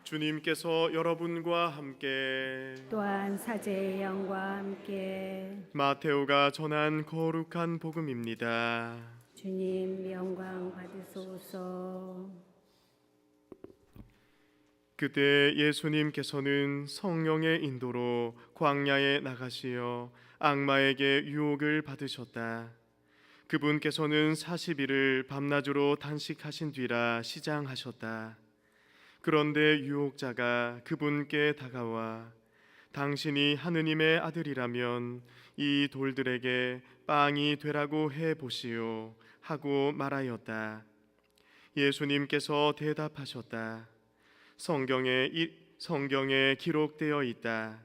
주님께서 여러분과 함께 또한 사제의 영과 함께 마테오가 전한 거룩한 복음입니다. 주님 영광 받으소서. 그때 예수님께서는 성령의 인도로 광야에 나가시어 악마에게 유혹을 받으셨다. 그분께서는 40일을 밤낮으로 단식하신 뒤라 시장하셨다. 그런데 유혹자가 그분께 다가와 당신이 하느님의 아들이라면 이 돌들에게 빵이 되라고 해보시오 하고 말하였다. 예수님께서 대답하셨다. 성경에 기록되어 있다.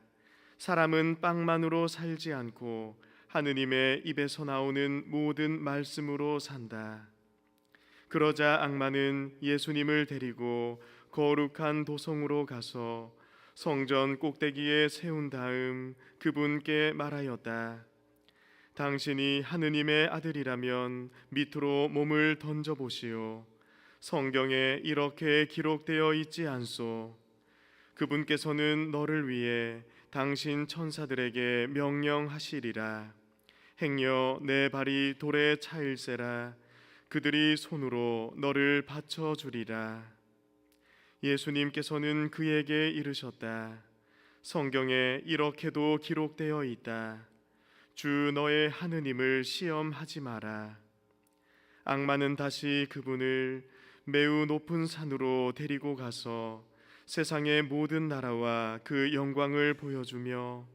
사람은 빵만으로 살지 않고 하느님의 입에서 나오는 모든 말씀으로 산다. 그러자 악마는 예수님을 데리고 거룩한 도성으로 가서 성전 꼭대기에 세운 다음 그분께 말하였다. 당신이 하느님의 아들이라면 밑으로 몸을 던져보시오. 성경에 이렇게 기록되어 있지 않소? 그분께서는 너를 위해 당신 천사들에게 명령하시리라. 행여 내 발이 돌에 차일세라. 그들이 손으로 너를 받쳐주리라. 예수님께서는 그에게 이르셨다. 성경에 이렇게도 기록되어 있다. 주 너의 하느님을 시험하지 마라. 악마는 다시 그분을 매우 높은 산으로 데리고 가서 세상의 모든 나라와 그 영광을 보여주며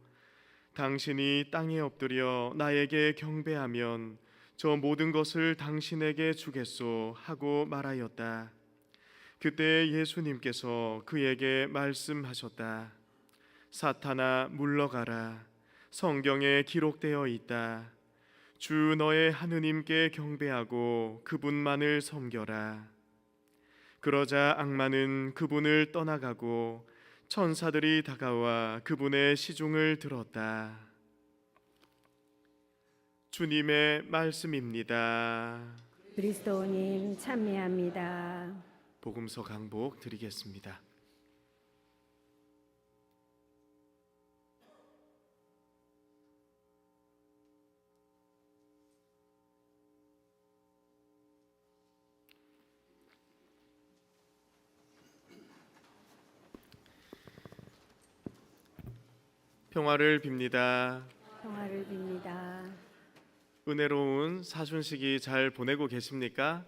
당신이 땅에 엎드려 나에게 경배하면 저 모든 것을 당신에게 주겠소 하고 말하였다. 그때 예수님께서 그에게 말씀하셨다. 사탄아 물러가라. 성경에 기록되어 있다. 주 너의 하느님께 경배하고 그분만을 섬겨라. 그러자 악마는 그분을 떠나가고 천사들이 다가와 그분의 시중을 들었다. 주님의 말씀입니다. 그리스도님 찬미합니다. 복음서 강복 드리겠습니다. 평화를 빕니다. 평화를 빕니다. 은혜로운 사순식이 잘 보내고 계십니까?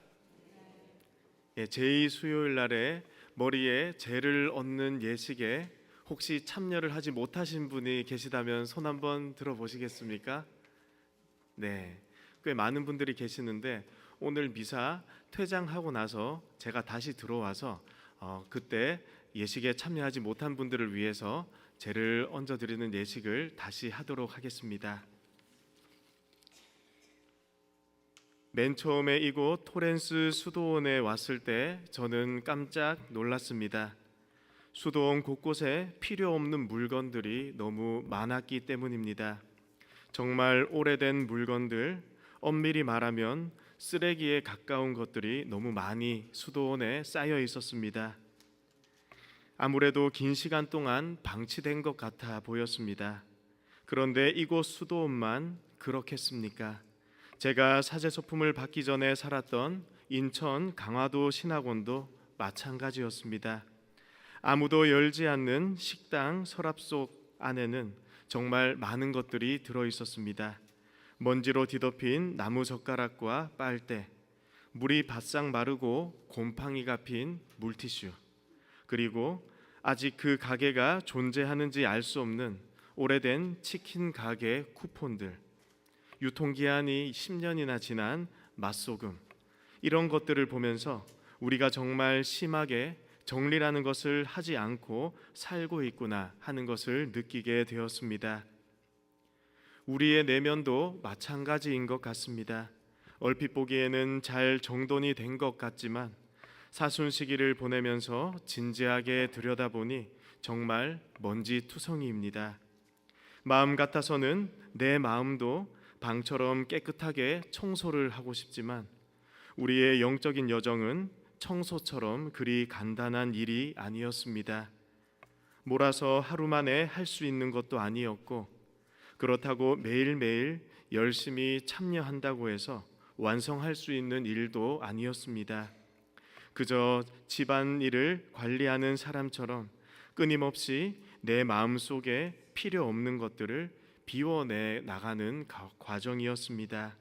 제2 수요일 날에 머리에 재를 얹는 예식에 혹시 참여를 하지 못하신 분이 계시다면 손 한번 들어보시겠습니까? 네, 꽤 많은 분들이 계시는데 오늘 미사 퇴장하고 나서 제가 다시 들어와서 그때 예식에 참여하지 못한 분들을 위해서 재를 얹어드리는 예식을 다시 하도록 하겠습니다. 맨 처음에 이곳 토렌스 수도원에 왔을 때 저는 깜짝 놀랐습니다. 수도원 곳곳에 필요 없는 물건들이 너무 많았기 때문입니다. 정말 오래된 물건들, 엄밀히 말하면 쓰레기에 가까운 것들이 너무 많이 수도원에 쌓여 있었습니다. 아무래도 긴 시간 동안 방치된 것 같아 보였습니다. 그런데 이곳 수도원만 그렇겠습니까? 제가 사제소품을 받기 전에 살았던 인천 강화도 신학원도 마찬가지였습니다. 아무도 열지 않는 식당 서랍 속 안에는 정말 많은 것들이 들어 있었습니다. 먼지로 뒤덮인 나무 젓가락과 빨대, 물이 바싹 마르고 곰팡이가 핀 물티슈, 그리고 아직 그 가게가 존재하는지 알 수 없는 오래된 치킨 가게 쿠폰들, 유통기한이 10년이나 지난 맛소금, 이런 것들을 보면서 우리가 정말 심하게 정리라는 것을 하지 않고 살고 있구나 하는 것을 느끼게 되었습니다. 우리의 내면도 마찬가지인 것 같습니다. 얼핏 보기에는 잘 정돈이 된 것 같지만 사순시기를 보내면서 진지하게 들여다보니 정말 먼지투성이입니다. 마음 같아서는 내 마음도 방처럼 깨끗하게 청소를 하고 싶지만 우리의 영적인 여정은 청소처럼 그리 간단한 일이 아니었습니다. 몰아서 하루 만에 할 수 있는 것도 아니었고, 그렇다고 매일매일 열심히 참여한다고 해서 완성할 수 있는 일도 아니었습니다. 그저 집안일을 관리하는 사람처럼 끊임없이 내 마음속에 필요 없는 것들을 비워내 나가는 과정이었습니다.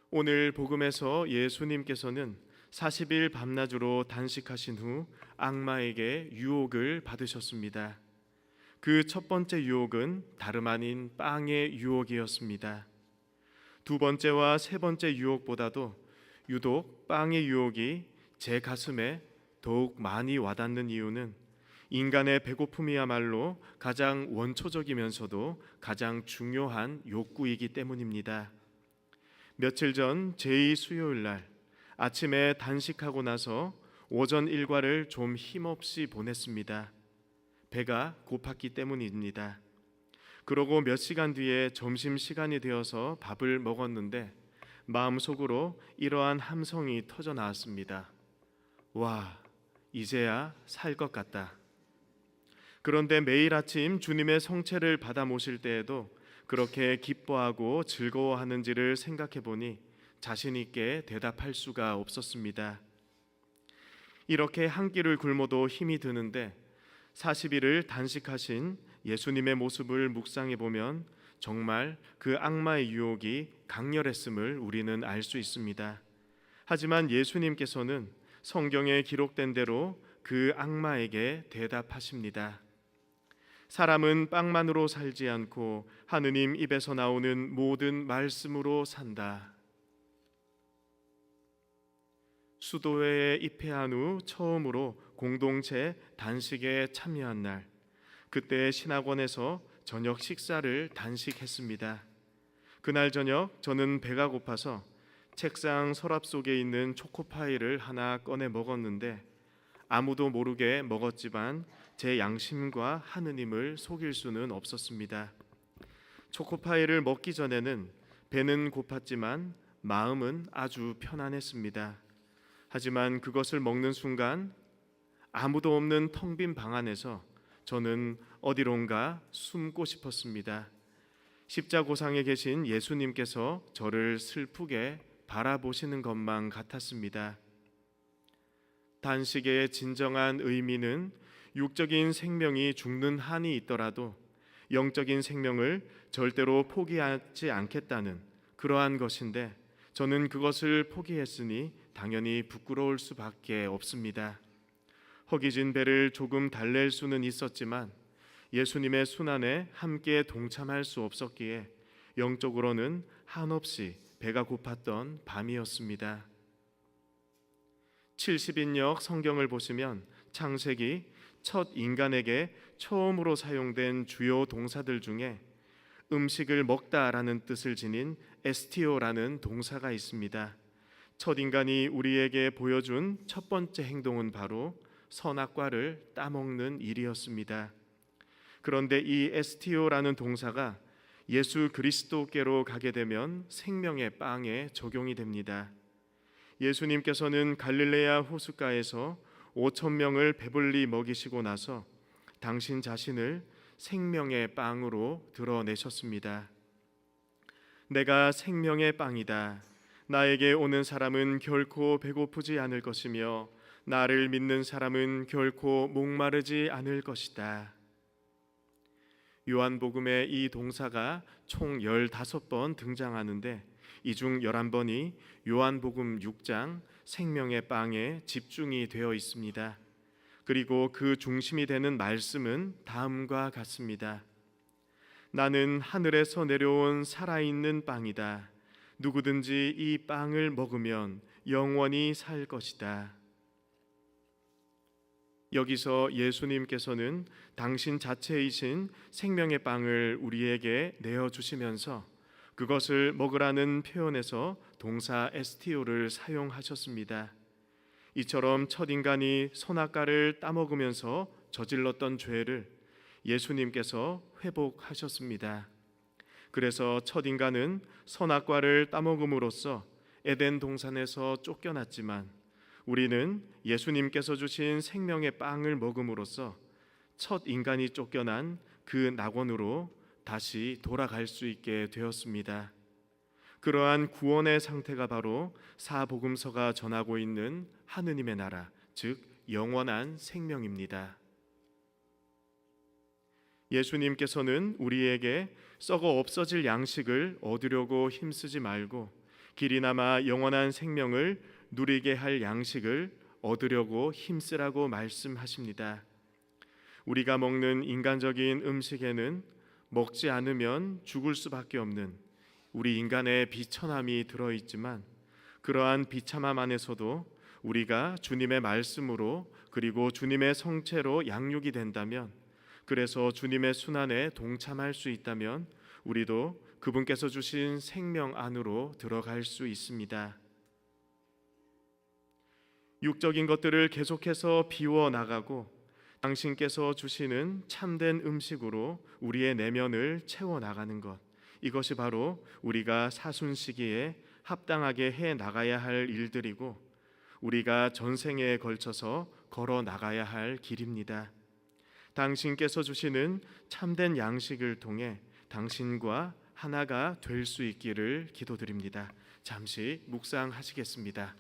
오늘 복음에서 예수님께서는 40일 밤낮으로 단식하신 후 악마에게 유혹을 받으셨습니다. 그 첫 번째 유혹은 다름 아닌 빵의 유혹이었습니다. 두 번째와 세 번째 유혹보다도 유독 빵의 유혹이 제 가슴에 더욱 많이 와닿는 이유는 인간의 배고픔이야말로 가장 원초적이면서도 가장 중요한 욕구이기 때문입니다. 며칠 전 제2 수요일 날 아침에 단식하고 나서 오전 일과를 좀 힘없이 보냈습니다. 배가 고팠기 때문입니다. 그러고 몇 시간 뒤에 점심시간이 되어서 밥을 먹었는데 마음속으로 이러한 함성이 터져 나왔습니다. 와, 이제야 살 것 같다. 그런데 매일 아침 주님의 성체를 받아 모실 때에도 그렇게 기뻐하고 즐거워하는지를 생각해 보니 자신 있게 대답할 수가 없었습니다. 이렇게 한 끼를 굶어도 힘이 드는데 40일을 단식하신 예수님의 모습을 묵상해 보면 정말 그 악마의 유혹이 강렬했음을 우리는 알 수 있습니다. 하지만 예수님께서는 성경에 기록된 대로 그 악마에게 대답하십니다. 사람은 빵만으로 살지 않고 하느님 입에서 나오는 모든 말씀으로 산다. 수도회에 입회한 후 처음으로 공동체 단식에 참여한 날, 그때 신학원에서 저녁 식사를 단식했습니다. 그날 저녁 저는 배가 고파서 책상 서랍 속에 있는 초코파이를 하나 꺼내 먹었는데 아무도 모르게 먹었지만 제 양심과 하느님을 속일 수는 없었습니다. 초코파이를 먹기 전에는 배는 고팠지만 마음은 아주 편안했습니다. 하지만 그것을 먹는 순간 아무도 없는 텅 빈 방 안에서 저는 어디론가 숨고 싶었습니다. 십자고상에 계신 예수님께서 저를 슬프게 바라보시는 것만 같았습니다. 단식의 진정한 의미는 육적인 생명이 죽는 한이 있더라도 영적인 생명을 절대로 포기하지 않겠다는 그러한 것인데 저는 그것을 포기했으니 당연히 부끄러울 수밖에 없습니다. 허기진 배를 조금 달랠 수는 있었지만 예수님의 순환에 함께 동참할 수 없었기에 영적으로는 한없이 배가 고팠던 밤이었습니다. 70인역 성경을 보시면 창세기 첫 인간에게 처음으로 사용된 주요 동사들 중에 음식을 먹다라는 뜻을 지닌 에스티오라는 동사가 있습니다. 첫 인간이 우리에게 보여준 첫 번째 행동은 바로 선악과를 따먹는 일이었습니다. 그런데 이 에스티오라는 동사가 예수 그리스도께로 가게 되면 생명의 빵에 적용이 됩니다. 예수님께서는 갈릴레아 호숫가에서 5천 명을 배불리 먹이시고 나서 당신 자신을 생명의 빵으로 드러내셨습니다. 내가 생명의 빵이다. 나에게 오는 사람은 결코 배고프지 않을 것이며 나를 믿는 사람은 결코 목마르지 않을 것이다. 요한복음에 이 동사가 총 15번 등장하는데 이 중 11번이 요한복음 6장 생명의 빵에 집중이 되어 있습니다. 그리고 그 중심이 되는 말씀은 다음과 같습니다. 나는 하늘에서 내려온 살아있는 빵이다. 누구든지 이 빵을 먹으면 영원히 살 것이다. 여기서 예수님께서는 당신 자체이신 생명의 빵을 우리에게 내어주시면서 그것을 먹으라는 표현에서 동사 에스티오를 사용하셨습니다. 이처럼 첫 인간이 선악과를 따먹으면서 저질렀던 죄를 예수님께서 회복하셨습니다. 그래서 첫 인간은 선악과를 따먹음으로써 에덴 동산에서 쫓겨났지만 우리는 예수님께서 주신 생명의 빵을 먹음으로써 첫 인간이 쫓겨난 그 낙원으로 다시 돌아갈 수 있게 되었습니다. 그러한 구원의 상태가 바로 사복음서가 전하고 있는 하느님의 나라, 즉 영원한 생명입니다. 예수님께서는 우리에게 썩어 없어질 양식을 얻으려고 힘쓰지 말고 길이나마 영원한 생명을 누리게 할 양식을 얻으려고 힘쓰라고 말씀하십니다. 우리가 먹는 인간적인 음식에는 먹지 않으면 죽을 수밖에 없는 우리 인간의 비천함이 들어있지만 그러한 비참함 안에서도 우리가 주님의 말씀으로 그리고 주님의 성체로 양육이 된다면, 그래서 주님의 순환에 동참할 수 있다면 우리도 그분께서 주신 생명 안으로 들어갈 수 있습니다. 육적인 것들을 계속해서 비워 나가고 당신께서 주시는 참된 음식으로 우리의 내면을 채워 나가는 것, 이것이 바로 우리가 사순 시기에 합당하게 해 나가야 할 일들이고 우리가 전생에 걸쳐서 걸어 나가야 할 길입니다. 당신께서 주시는 참된 양식을 통해 당신과 하나가 될 수 있기를 기도드립니다. 잠시 묵상하시겠습니다.